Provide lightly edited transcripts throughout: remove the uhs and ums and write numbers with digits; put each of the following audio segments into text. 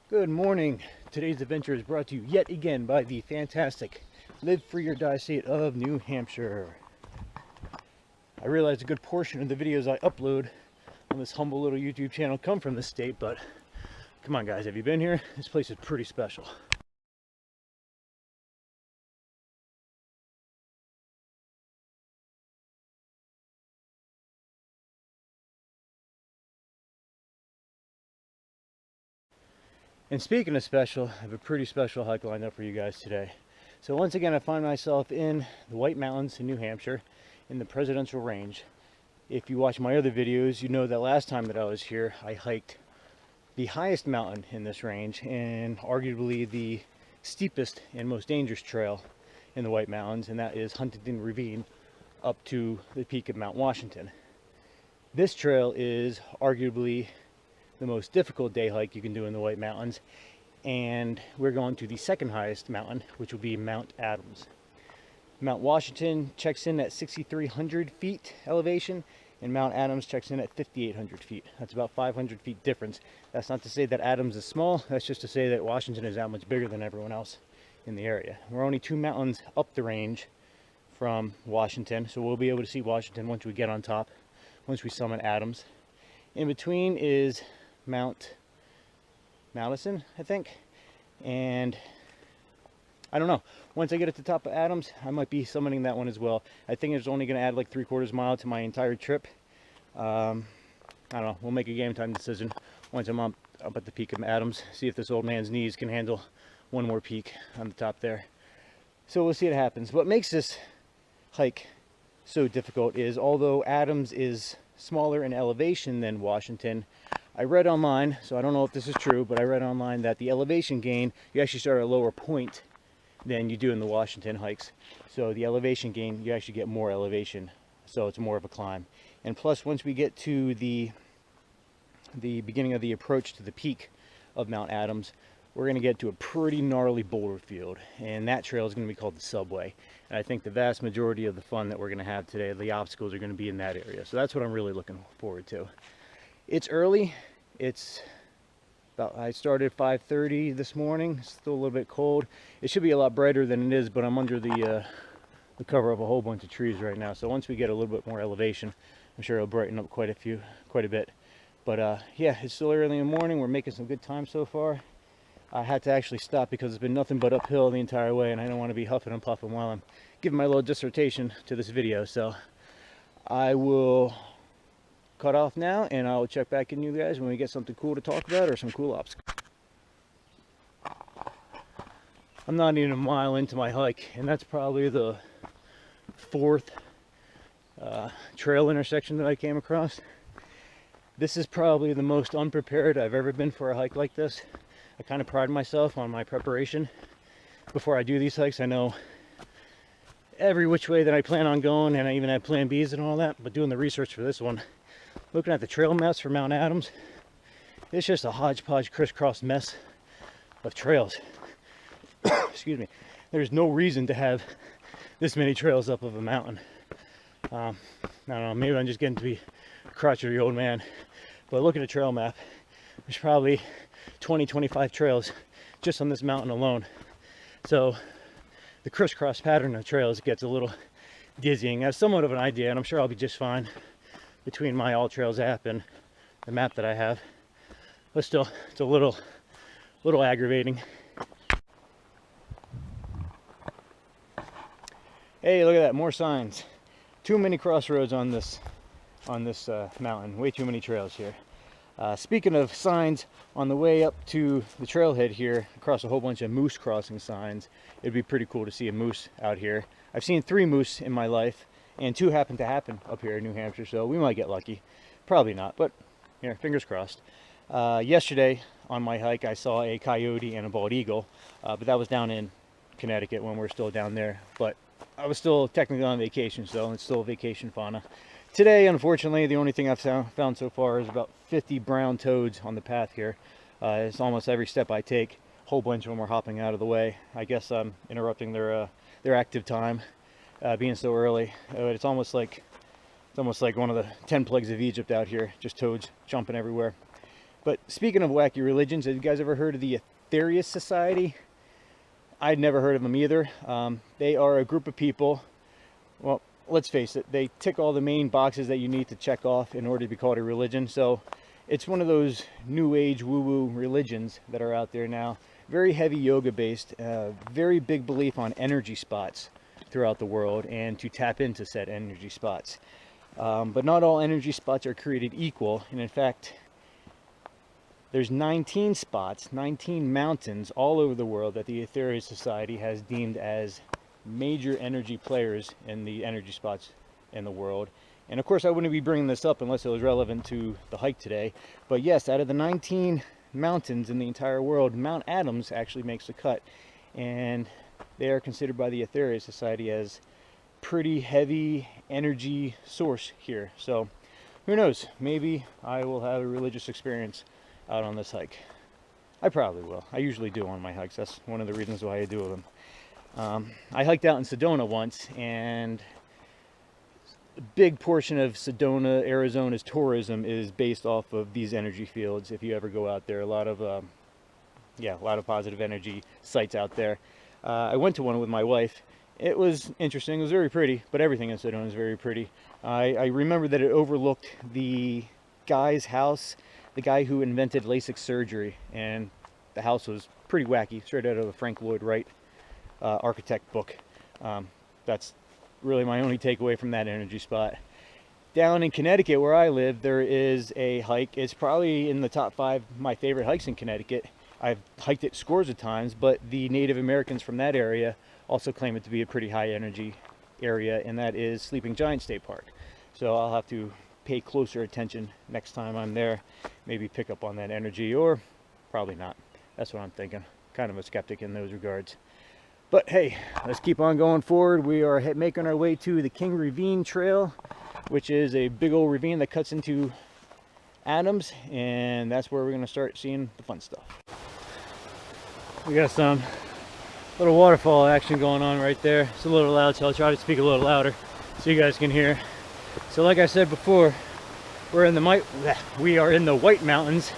Good morning. Today's adventure is brought to you yet again by the fantastic Live Free or Die state of New Hampshire. I realize a good portion of the videos I upload on this humble little YouTube channel come from this state, but come on guys, have you been here? This place is pretty special. And speaking of special, I have a pretty special hike lined up for you guys today. So once again, I find myself in the White Mountains in New Hampshire in the Presidential Range. If you watch my other videos, you know that last time that I was here, I hiked the highest mountain in this range and arguably the steepest and most dangerous trail in the White Mountains, and that is Huntington Ravine up to the peak of Mount Washington. This trail is arguably the most difficult day hike you can do in the White Mountains, and we're going to the second highest mountain, which will be Mount Adams. Mount Washington checks in at 6,300 feet elevation, and Mount Adams checks in at 5,800 feet. That's about 500 feet difference. That's not to say that Adams is small, that's just to say that Washington is that much bigger than everyone else in the area. We're only 2 mountains up the range from Washington, so we'll be able to see Washington once we get on top, once we summit Adams. In between is Mount Madison, I think, and I don't know. Once I get at the top of Adams, I might be summiting that one as well. I think it's only going to add like 3/4 mile to my entire trip. I don't know. We'll make a game time decision once I'm up at the peak of Adams. See if this old man's knees can handle one more peak on the top there. So we'll see what happens. What makes this hike so difficult is, although Adams is smaller in elevation than Washington, I read online, so I don't know if this is true, but I read online that the elevation gain, you actually start at a lower point than you do in the Washington hikes. So the elevation gain, you actually get more elevation, so it's more of a climb. And plus, once we get to the beginning of the approach to the peak of Mount Adams, we're going to get to a pretty gnarly boulder field, and that trail is going to be called the Subway. And I think the vast majority of the fun that we're going to have today, the obstacles, are going to be in that area. So that's what I'm really looking forward to. It's early. It's about, I started at 5:30 this morning. It's still a little bit cold. It should be a lot brighter than it is, but I'm under the cover of a whole bunch of trees right now. So once we get a little bit more elevation, I'm sure it'll brighten up quite a bit. But yeah, it's still early in the morning. We're making some good time so far. I had to actually stop because it's been nothing but uphill the entire way, and I don't want to be huffing and puffing while I'm giving my little dissertation to this video. So I will cut off now, and I'll check back in you guys when we get something cool to talk about or some cool obstacles. I'm not even a mile into my hike, and that's probably the 4th trail intersection that I came across. This is probably the most unprepared I've ever been for a hike like this. I kind of pride myself on my preparation before I do these hikes. I know every which way that I plan on going, and I even have plan B's and all that, but doing the research for this one, looking at the trail maps for Mount Adams, it's just a hodgepodge crisscross mess of trails. Excuse me. There's no reason to have this many trails up of a mountain. I don't know, maybe I'm just getting to be a crotchety old man, but look at a trail map. There's probably 20-25 trails just on this mountain alone. So the crisscross pattern of trails gets a little dizzying. I have somewhat of an idea, and I'm sure I'll be just fine between my All Trails app and the map that I have, but still, it's a little aggravating. Hey, look at that, more signs. Too many crossroads on this mountain. Way too many trails here. Speaking of signs, on the way up to the trailhead here, across a whole bunch of moose crossing signs. It'd be pretty cool to see a moose out here. I've seen 3 moose in my life, and 2 happen to happen up here in New Hampshire, so we might get lucky. Probably not, but yeah, fingers crossed. Yesterday on my hike, I saw a coyote and a bald eagle, but that was down in Connecticut when we're still down there. But I was still technically on vacation, so it's still vacation fauna. Today, unfortunately, the only thing I've found so far is about 50 brown toads on the path here. It's almost every step I take, a whole bunch of them are hopping out of the way. I guess I'm interrupting their active time, being so early. It's almost like one of the 10 plagues of Egypt out here, just toads jumping everywhere. But speaking of wacky religions, have you guys ever heard of the Aetherius Society? I'd never heard of them either. They are a group of people, well, let's face it, they tick all the main boxes that you need to check off in order to be called a religion. So it's one of those new age woo-woo religions that are out there now. Very heavy yoga based, very big belief on energy spots throughout the world and to tap into said energy spots. But not all energy spots are created equal, and in fact, there's 19 spots, 19 mountains all over the world that the Aetherius Society has deemed as major energy players in the energy spots in the world. And of course, I wouldn't be bringing this up unless it was relevant to the hike today. But yes, out of the 19 mountains in the entire world, Mount Adams actually makes the cut. And they are considered by the Aetherius Society as pretty heavy energy source here. So who knows, maybe I will have a religious experience out on this hike. I probably will. I usually do on my hikes. That's one of the reasons why I do them. I hiked out in Sedona once, and a big portion of Sedona, Arizona's tourism is based off of these energy fields. If you ever go out there, a lot of positive energy sites out there. I went to one with my wife. It was interesting. It was very pretty, but everything in Sedona is very pretty. I remember that it overlooked the guy's house, the guy who invented LASIK surgery, and the house was pretty wacky, straight out of a Frank Lloyd Wright architect book. That's really my only takeaway from that energy spot. Down in Connecticut, where I live, there is a hike. It's probably in the top 5 of my favorite hikes in Connecticut. I've hiked it scores of times, but the Native Americans from that area also claim it to be a pretty high energy area, and that is Sleeping Giant State Park. So I'll have to pay closer attention next time I'm there, maybe pick up on that energy, or probably not. That's what I'm thinking. Kind of a skeptic in those regards. But hey, let's keep on going forward. We are making our way to the King Ravine Trail, which is a big old ravine that cuts into Adams, and that's where we're going to start seeing the fun stuff. We got some little waterfall action going on right there. It's a little loud, so I'll try to speak a little louder so you guys can hear. So like I said before, we are in the White Mountains,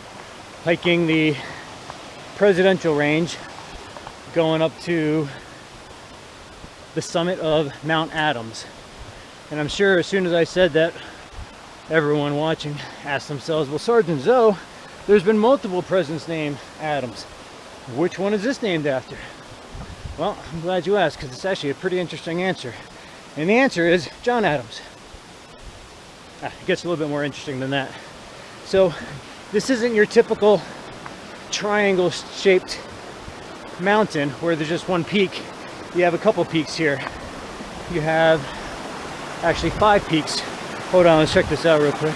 hiking the Presidential Range, going up to the summit of Mount Adams. And I'm sure as soon as I said that, everyone watching asked themselves, well, Sergeant Zoe, there's been multiple presidents named Adams. Which one is this named after? Well, I'm glad you asked, because it's actually a pretty interesting answer. And the answer is John Adams. It gets a little bit more interesting than that. So this isn't your typical triangle-shaped mountain where there's just one peak. You have a couple peaks here. You have actually 5 peaks. Hold on, let's check this out real quick.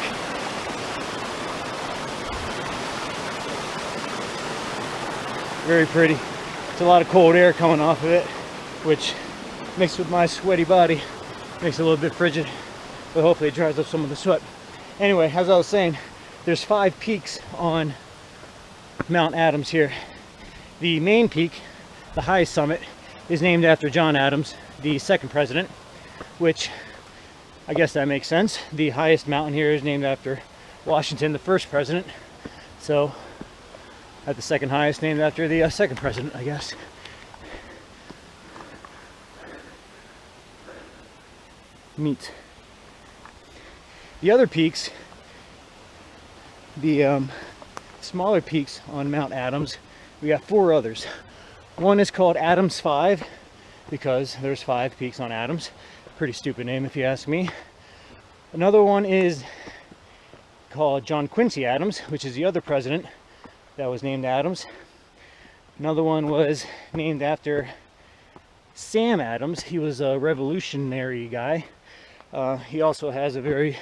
Very pretty. It's a lot of cold air coming off of it, which mixed with my sweaty body makes it a little bit frigid, but hopefully it dries up some of the sweat. Anyway, as I was saying, there's 5 peaks on Mount Adams here. The main peak, the highest summit, is named after John Adams, the 2nd president, which I guess that makes sense. The highest mountain here is named after Washington, the 1st president. So at the 2nd highest, named after the 2nd president, I guess. Neat. The other peaks, the smaller peaks on Mount Adams, we got 4 others. One is called Adams 5 because there's 5 peaks on Adams. Pretty stupid name if you ask me. Another one is called John Quincy Adams, which is the other president that was named Adams. Another one was named after Sam Adams. He was a revolutionary guy. He also has a very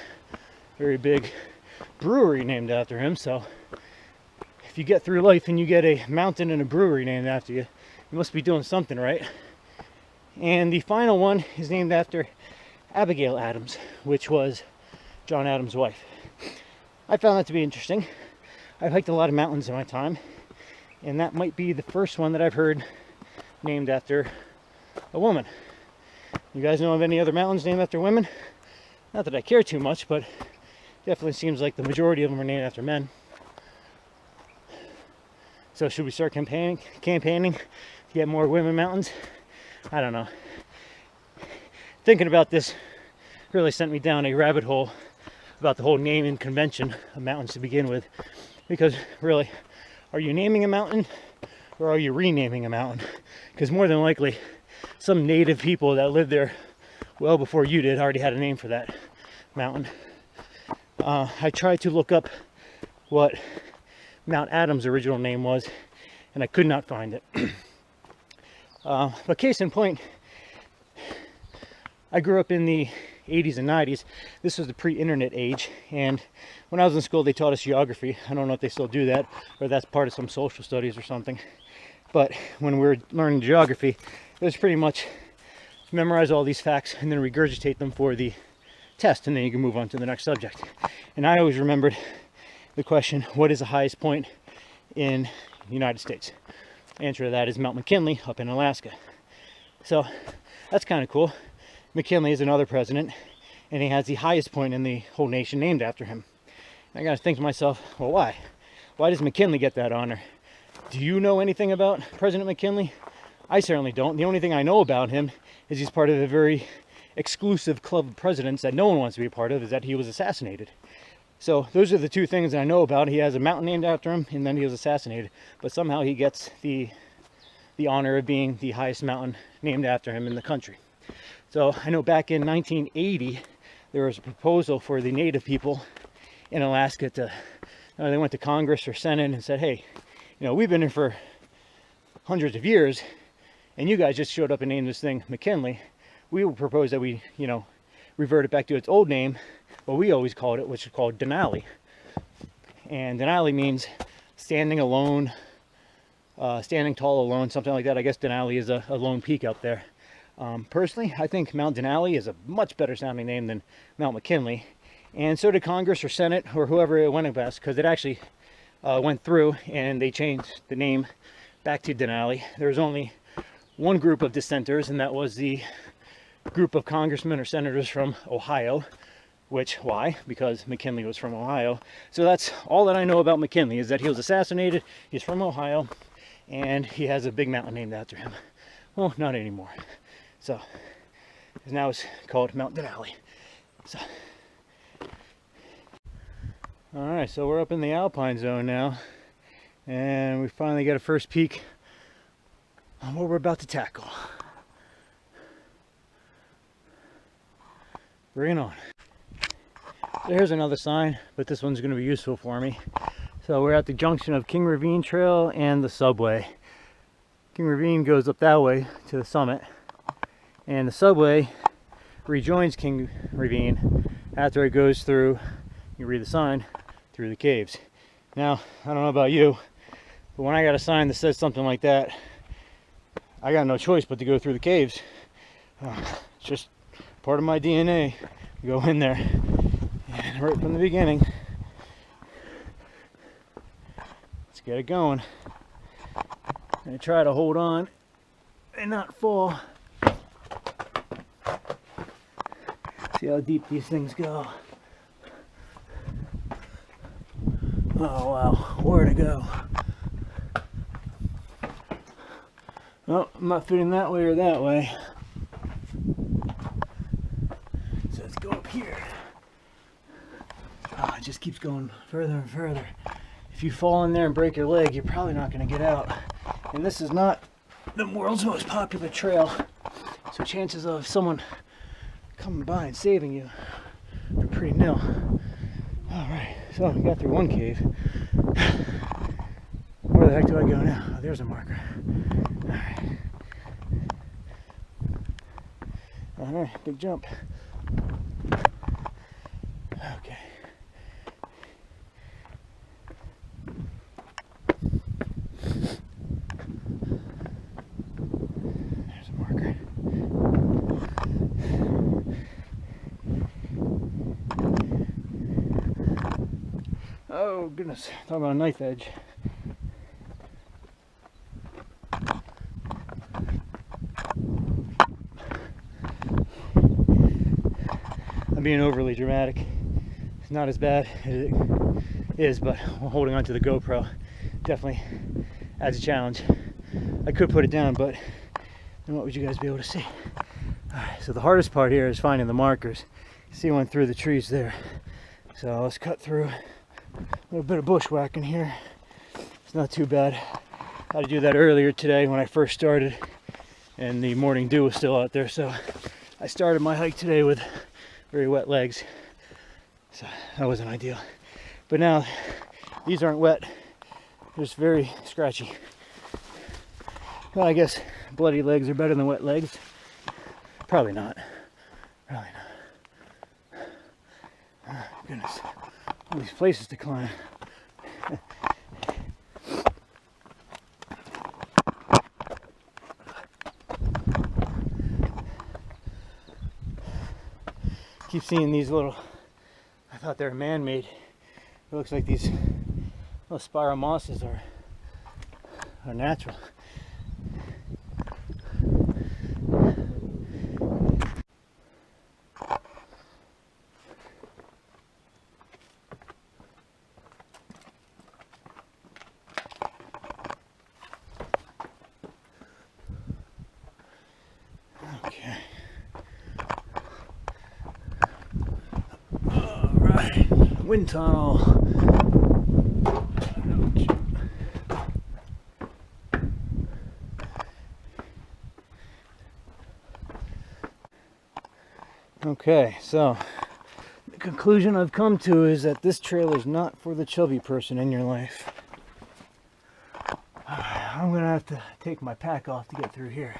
big brewery named after him. So if you get through life and you get a mountain and a brewery named after you, you must be doing something right. And the final one is named after Abigail Adams, which was John Adams' wife. I found that to be interesting. I've hiked a lot of mountains in my time, and that might be the first one that I've heard named after a woman. You guys know of any other mountains named after women? Not that I care too much, but definitely seems like the majority of them are named after men. So should we start campaigning to get more women mountains? I don't know. Thinking about this really sent me down a rabbit hole about the whole naming convention of mountains to begin with. Because really, are you naming a mountain or are you renaming a mountain? Because more than likely, some native people that lived there well before you did already had a name for that mountain. I tried to look up what Mount Adams' original name was, and I could not find it. But case in point, I grew up in the 80s and 90s. This was the pre-internet age, and when I was in school they taught us geography. I don't know if they still do that or that's part of some social studies or something, but when we were learning geography, it was pretty much memorize all these facts and then regurgitate them for the test, and then you can move on to the next subject. And I always remembered the question, what is the highest point in the United States? The answer to that is Mount McKinley up in Alaska. So that's kind of cool. McKinley is another president, and he has the highest point in the whole nation named after him. And I got to think to myself, well, why? Why does McKinley get that honor? Do you know anything about President McKinley? I certainly don't. The only thing I know about him is he's part of a very exclusive club of presidents that no one wants to be a part of, is that he was assassinated. So those are the two things that I know about. He has a mountain named after him, and then he was assassinated. But somehow he gets the honor of being the highest mountain named after him in the country. So I know back in 1980, there was a proposal for the native people in Alaska to, they went to Congress or Senate and said, hey, you know, we've been here for hundreds of years, and you guys just showed up and named this thing McKinley. We would propose that we, you know, revert it back to its old name, what we always called it, which is called Denali. And Denali means standing alone, standing tall alone, something like that. I guess Denali is a lone peak out there. Personally, I think Mount Denali is a much better sounding name than Mount McKinley. And so did Congress or Senate or whoever it went best, because it actually went through and they changed the name back to Denali. There was only one group of dissenters, and that was the group of congressmen or senators from Ohio. Which, why? Because McKinley was from Ohio. So that's all that I know about McKinley, is that he was assassinated, he's from Ohio, and he has a big mountain named after him. Well, not anymore. So now it's called Mount Denali. So, all right, so we're up in the Alpine zone now, and we finally got a first peek on what we're about to tackle. Bring it on. There's another sign, but this one's going to be useful for me. So we're at the junction of King Ravine Trail and the subway. King Ravine goes up that way to the summit, and the subway rejoins King Ravine after it goes through, you read the sign, through the caves. Now, I don't know about you, but when I got a sign that says something like that, I got no choice but to go through the caves. It's just part of my DNA. Go in there, and right from the beginning, let's get it going. And try to hold on and not fall. See how deep these things go. Oh wow, where to go? Oh, I'm not fitting that way or that way. So let's go up here. Oh, it just keeps going further and further. If you fall in there and break your leg, you're probably not going to get out. And this is not the world's most popular trail, so chances of someone coming by and saving you are pretty nil. Alright, so we got through one cave. Where the heck do I go now? Oh, there's a marker. Alright. Alright, big jump. Okay. There's a marker. Oh goodness, talk about a knife edge. I'm being overly dramatic. It's not as bad as it is, but holding on to the GoPro definitely adds a challenge. I could put it down, but then what would you guys be able to see? Alright, so the hardest part here is finding the markers. See one through the trees there. So let's cut through a little bit of bushwhacking here. It's not too bad. I had to do that earlier today when I first started, and the morning dew was still out there, so I started my hike today with very wet legs, so that wasn't ideal. But now these aren't wet, they're just very scratchy. Well, I guess bloody legs are better than wet legs. Probably not. Probably not. Oh, goodness, all these places to climb. Keep seeing these little, I thought they were man-made. It looks like these little spiral mosses are natural. Okay. Wind tunnel. Okay, so the conclusion I've come to is that this trail is not for the chubby person in your life. I'm gonna have to take my pack off to get through here.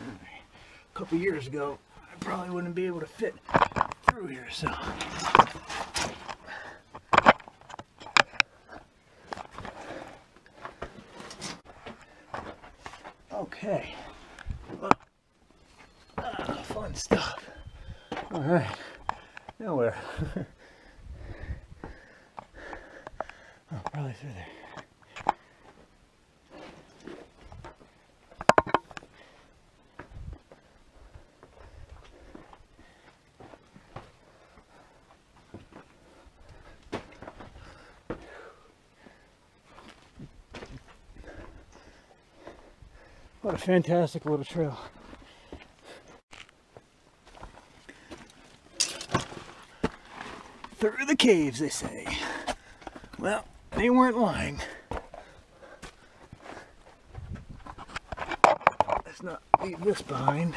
A couple years ago, I probably wouldn't be able to fit through here, so. Okay. Fun stuff. All right. Nowhere. Oh, probably through there. What a fantastic little trail. Through the caves, they say. Well, they weren't lying. Let's not leave this behind.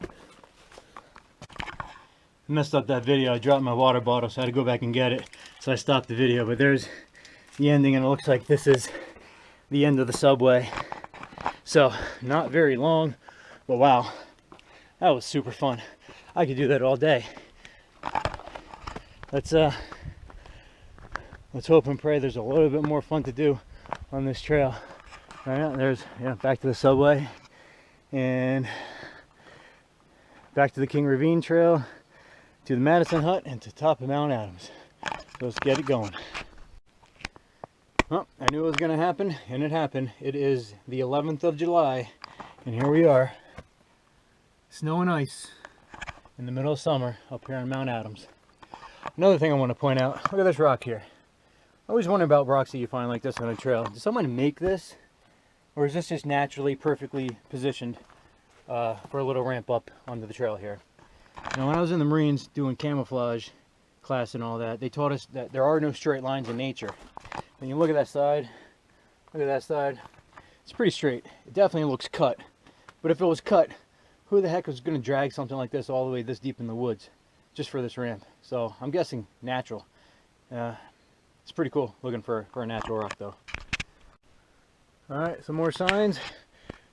I messed up that video. I dropped my water bottle, so I had to go back and get it. So I stopped the video, but there's the ending, and it looks like this is the end of the subway. So not very long, but wow, that was super fun. I could do that all day. Let's hope and pray there's a little bit more fun to do on this trail. All right, there's, yeah, back to the subway and back to the King Ravine Trail, to the Madison Hut, and to the top of Mount Adams. So let's get it going. Well, I knew it was going to happen, and it happened. It is the 11th of July, and here we are. Snow and ice in the middle of summer up here on Mount Adams. Another thing I want to point out, look at this rock here. I always wonder about rocks that you find like this on a trail. Did someone make this? Or is this just naturally perfectly positioned for a little ramp up onto the trail here? Now, when I was in the Marines doing camouflage class and all that, they taught us that there are no straight lines in nature. When you look at that side, it's pretty straight. It definitely looks cut. But if it was cut, who the heck was going to drag something like this all the way this deep in the woods just for this ramp? So I'm guessing natural. It's pretty cool looking for a natural rock though. All right, some more signs.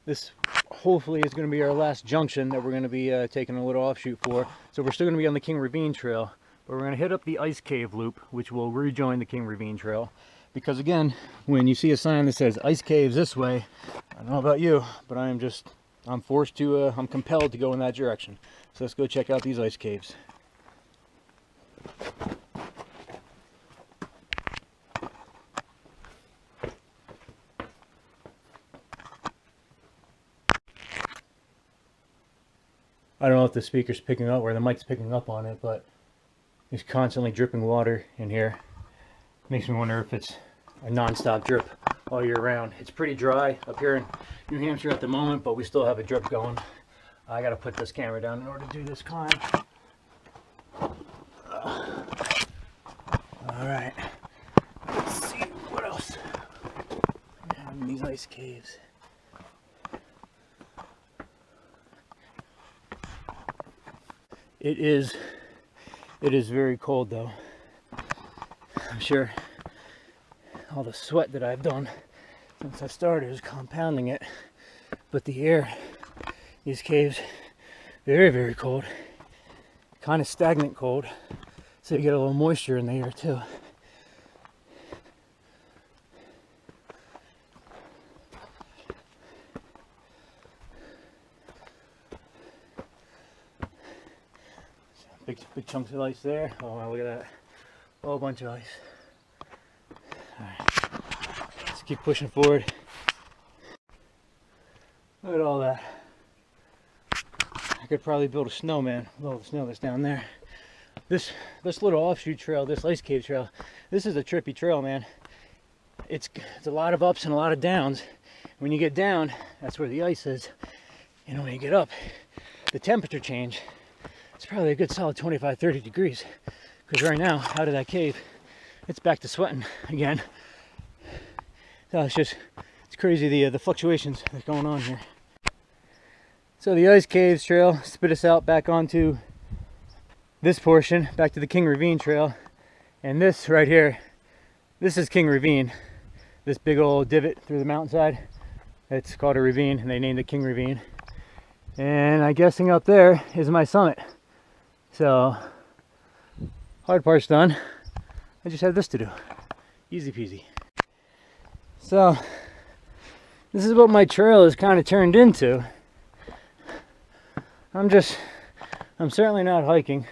This hopefully is going to be our last junction that we're going to be taking a little offshoot for. So we're still going to be on the King Ravine Trail, but we're going to hit up the Ice Cave Loop, which will rejoin the King Ravine Trail. Because again, when you see a sign that says Ice Caves this way, I don't know about you, but I'm forced to, I'm compelled to go in that direction. So let's go check out these ice caves. I don't know if the speaker's picking up or the mic's picking up on it, but there's constantly dripping water in here. Makes me wonder if it's a non-stop drip all year round. It's pretty dry up here in New Hampshire at the moment, but we still have a drip going. I gotta put this camera down in order to do this climb. Alright, let's see what else we have in these ice caves. It is very cold though. I'm sure all the sweat that I've done since I started is compounding it, but the air, these caves, very, very cold, kind of stagnant cold, so you get a little moisture in the air too. Big chunks of ice there. Oh wow, look at that. A whole bunch of ice. Alright, let's keep pushing forward. Look at all that. I could probably build a snowman with all the snow that's down there. This little offshoot trail, this ice cave trail, this is a trippy trail, man. It's a lot of ups and a lot of downs. When you get down, that's where the ice is. And when you get up, the temperature change, it's probably a good solid 25-30 degrees. Because right now, out of that cave, it's back to sweating again. So it's crazy the fluctuations that's going on here. So the ice caves trail spit us out back onto this portion, back to the King Ravine trail. And this right here, this is King Ravine. This big old divot through the mountainside. It's called a ravine, and they named it King Ravine. And I'm guessing up there is my summit. So, hard part's done. I just have this to do. Easy peasy. So, this is what my trail is kind of turned into. I'm certainly not hiking.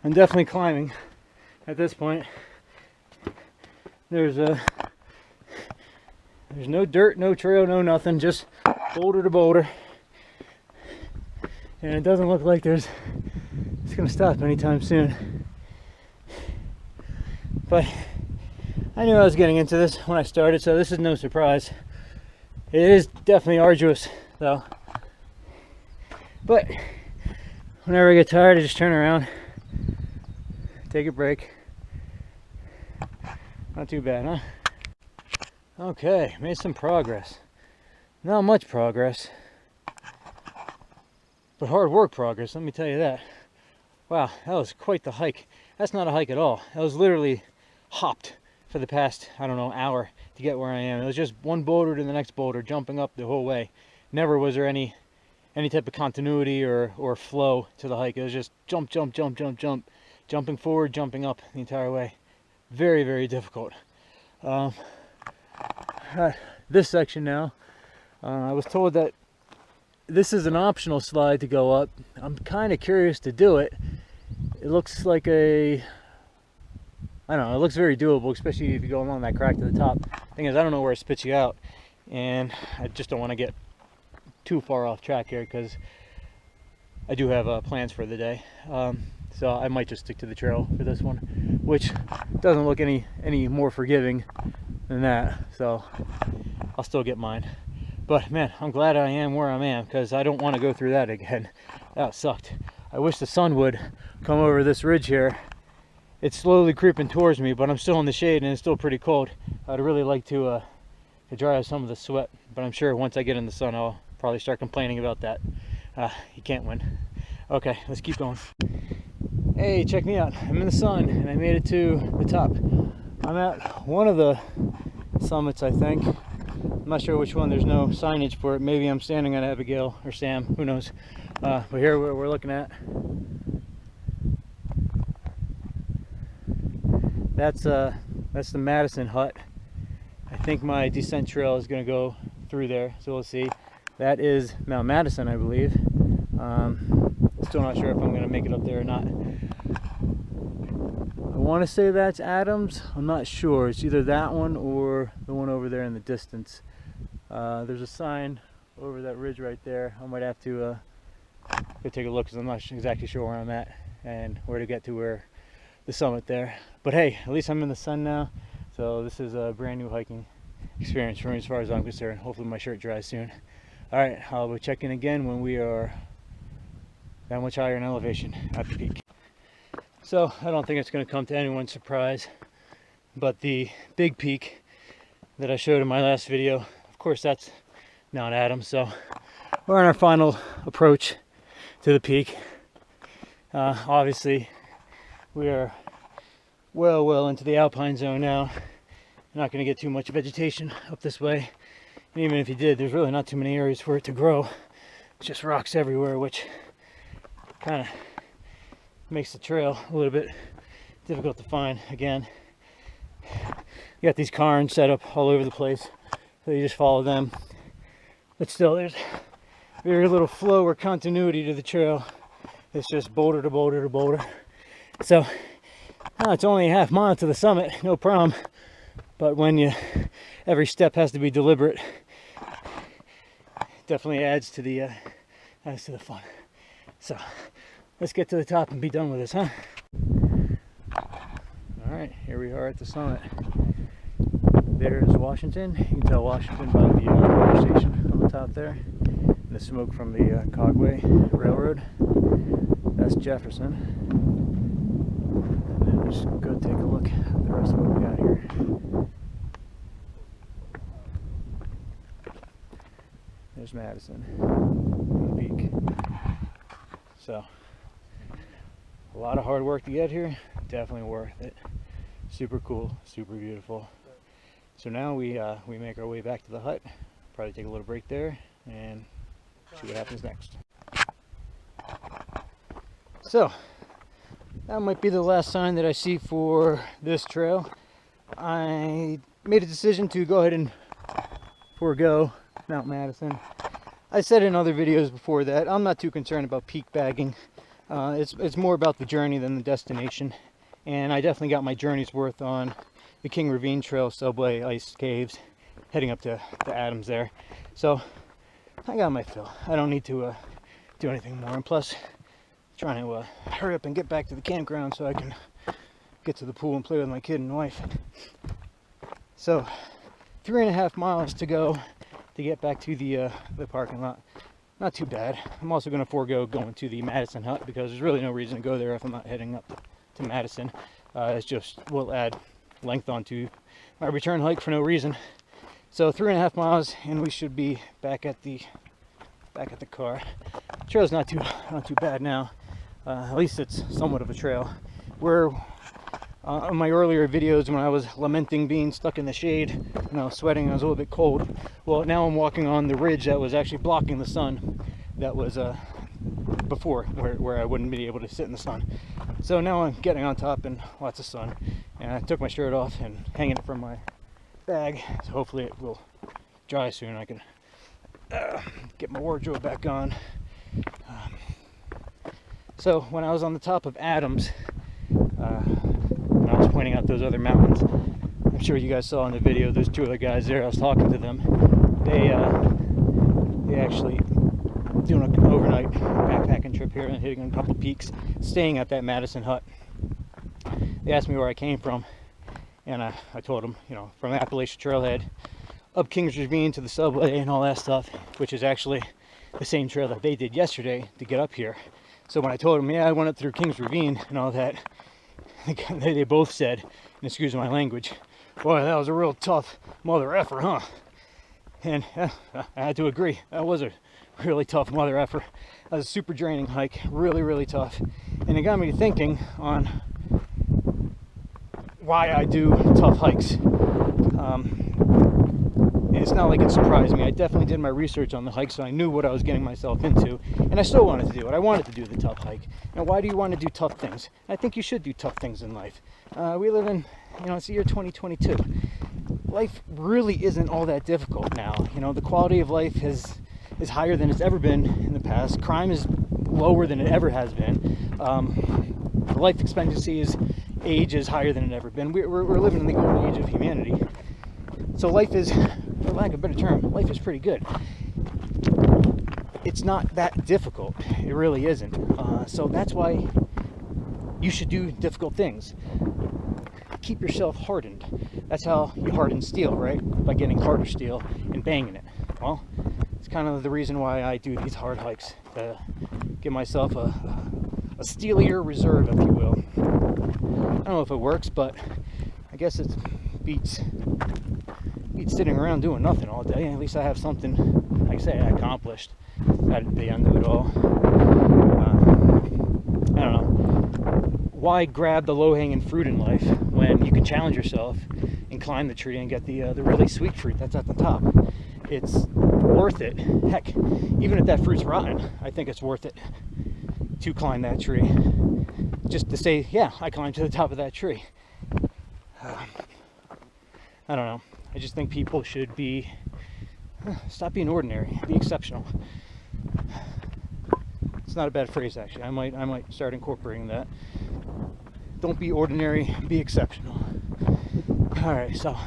I'm definitely climbing at this point. There's no dirt, no trail, no nothing, just boulder to boulder. And it doesn't look like it's gonna stop anytime soon. But I knew I was getting into this when I started, so this is no surprise. It is definitely arduous though. But whenever I get tired, I just turn around, take a break. Not too bad, huh? Okay, made some progress. Not much progress, but hard work progress, let me tell you that. Wow, that was quite the hike. That's not a hike at all. That was literally hopped for the past, I don't know, hour to get where I am. It was just one boulder to the next boulder, jumping up the whole way. Never was there any type of continuity or flow to the hike. It was just jump, jump, jump, jump, jump, jumping forward, jumping up the entire way. Very, very difficult. This section now, I was told that this is an optional slide to go up. I'm kind of curious to do it. It looks like I don't know, it looks very doable, especially if you go along that crack to the top. Thing is, I don't know where it spits you out, and I just don't want to get too far off track here because I do have plans for the day. So I might just stick to the trail for this one, which doesn't look any more forgiving than that. So I'll still get mine. But man, I'm glad I am where I am because I don't want to go through that again. That sucked. I wish the sun would come over this ridge here. It's slowly creeping towards me, but I'm still in the shade and it's still pretty cold. I'd really like to dry out some of the sweat, but I'm sure once I get in the sun, I'll probably start complaining about that. You can't win. Okay, let's keep going. Hey, check me out. I'm in the sun and I made it to the top. I'm at one of the summits, I think. I'm not sure which one. There's no signage for it. Maybe I'm standing on Abigail or Sam, who knows. But here we're looking at. That's the Madison hut. I think my descent trail is going to go through there, so we'll see. That is Mount Madison, I believe. Still not sure if I'm going to make it up there or not. I want to say that's Adams. I'm not sure. It's either that one or the one over there in the distance. There's a sign over that ridge right there. I might have to go take a look, because I'm not exactly sure where I'm at and where to get to where the summit there. But hey, at least I'm in the sun now, so this is a brand new hiking experience for me as far as I'm concerned. Hopefully my shirt dries soon. All right, I'll be checking again when we are that much higher in elevation at the peak. So I don't think it's going to come to anyone's surprise, but the big peak that I showed in my last video, of course that's Mount Adams. So we're on our final approach to the peak. Obviously we are well into the alpine zone now. You're not going to get too much vegetation up this way, and even if you did, there's really not too many areas for it to grow. It's just rocks everywhere, which kind of makes the trail a little bit difficult to find. Again, you got these cairns set up all over the place, so you just follow them, but still there's very little flow or continuity to the trail. It's just boulder to boulder to boulder. So it's only a half mile to the summit, no problem, but when every step has to be deliberate, it definitely adds to the fun. So let's get to the top and be done with this, huh? All right, here we are at the summit. There's Washington. You can tell Washington by the water station on the top there, and the smoke from the Cogway Railroad. That's Jefferson. And then just go take a look at the rest of what we got here. There's Madison on the peak. So a lot of hard work to get here, definitely worth it. Super cool, super beautiful. So now we make our way back to the hut, probably take a little break there and see what happens next. So that might be the last sign that I see for this trail. I made a decision to go ahead and forego Mount Madison. I said in other videos before that I'm not too concerned about peak bagging. It's more about the journey than the destination, and I definitely got my journey's worth on the King Ravine Trail subway ice caves heading up to Adams there. So I got my fill. I don't need to do anything more, and plus trying to hurry up and get back to the campground so I can get to the pool and play with my kid and wife. So 3.5 miles to go to get back to the parking lot. Not too bad. I'm also going to forego going to the Madison hut because there's really no reason to go there if I'm not heading up to Madison. It's just will add length onto my return hike for no reason. So 3.5 miles and we should be back at the car. Trail's not too bad now. At least it's somewhat of a trail. Where in my earlier videos when I was lamenting being stuck in the shade, sweating, I was a little bit cold. Well, now I'm walking on the ridge that was actually blocking the sun. That was before, where I wouldn't be able to sit in the sun. So now I'm getting on top and lots of sun. And I took my shirt off and hanging it from my bag. So hopefully it will dry soon. I can get my wardrobe back on. So when I was on the top of Adams, when I was pointing out those other mountains, I'm sure you guys saw in the video, there's 2 other guys there. I was talking to them. They actually doing an overnight backpacking trip here and hitting a couple peaks, staying at that Madison hut. They asked me where I came from, and I told them, from the Appalachian Trailhead up Kings Ravine to the subway and all that stuff, which is actually the same trail that they did yesterday to get up here. So when I told them, yeah, I went up through Kings Ravine and all that, they both said, and excuse my language, boy, that was a real tough mother effer, huh? And I had to agree. That was a really tough mother effer. That was a super draining hike, really tough. And it got me thinking on why I do tough hikes. And it's not like it surprised me. I definitely did my research on the hike, so I knew what I was getting myself into, and I still wanted to do it. I wanted to do the tough hike. Now, why do you want to do tough things? I think you should do tough things in life. We live in, it's the year 2022. Life really isn't all that difficult now. The quality of life is higher than it's ever been in the past. Crime is lower than it ever has been. The life expectancy age is higher than it ever been. We're living in the golden age of humanity. So life is, for lack of a better term, life is pretty good. it's not that difficult. It really isn't. So that's why you should do difficult things. Keep yourself hardened. That's how you harden steel, right? By getting harder steel and banging it. Well, it's kind of the reason why I do these hard hikes, to give myself a steelier reserve, if you will. I don't know if it works, but I guess it beats sitting around doing nothing all day. At least I have something, like I say, I accomplished at the end of it all. I don't know. Why grab the low-hanging fruit in life when you can challenge yourself and climb the tree and get the really sweet fruit that's at the top? It's worth it. Heck, even if that fruit's rotten, I think it's worth it to climb that tree. Just to say, yeah, I climbed to the top of that tree. I don't know. I just think people should stop being ordinary, be exceptional. It's not a bad phrase, actually. I might start incorporating that. Don't be ordinary, be exceptional. All right, so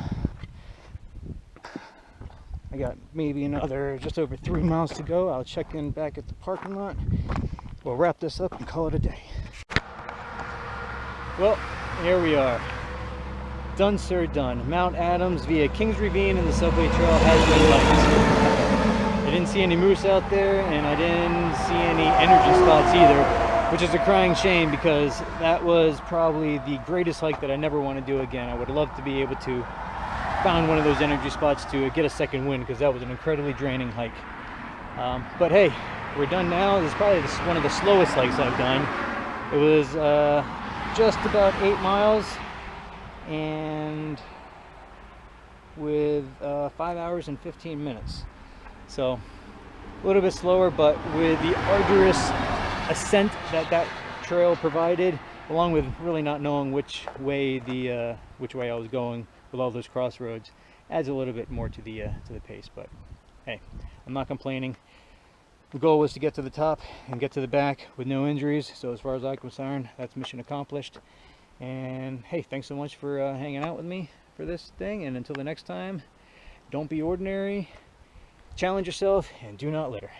I got maybe another just over 3 miles to go. I'll check in back at the parking lot. We'll wrap this up and call it a day. Well, here we are. Done, sir, done. Mount Adams via Kings Ravine and the subway trail has been liked. I didn't see any moose out there, and I didn't see any energy spots either, which is a crying shame because that was probably the greatest hike that I never want to do again. I would love to be able to find one of those energy spots to get a second wind, because that was an incredibly draining hike. But hey, we're done now. This is probably one of the slowest hikes I've done. It was just about 8 miles, and with 5 hours and 15 minutes. So a little bit slower, but with the arduous ascent that trail provided, along with really not knowing which way I was going with all those crossroads, adds a little bit more to the pace. But hey, I'm not complaining. The goal was to get to the top and get to the back with no injuries. So as far as I'm concerned, that's mission accomplished. And hey, thanks so much for hanging out with me for this thing. And until the next time, don't be ordinary, challenge yourself, and do not litter.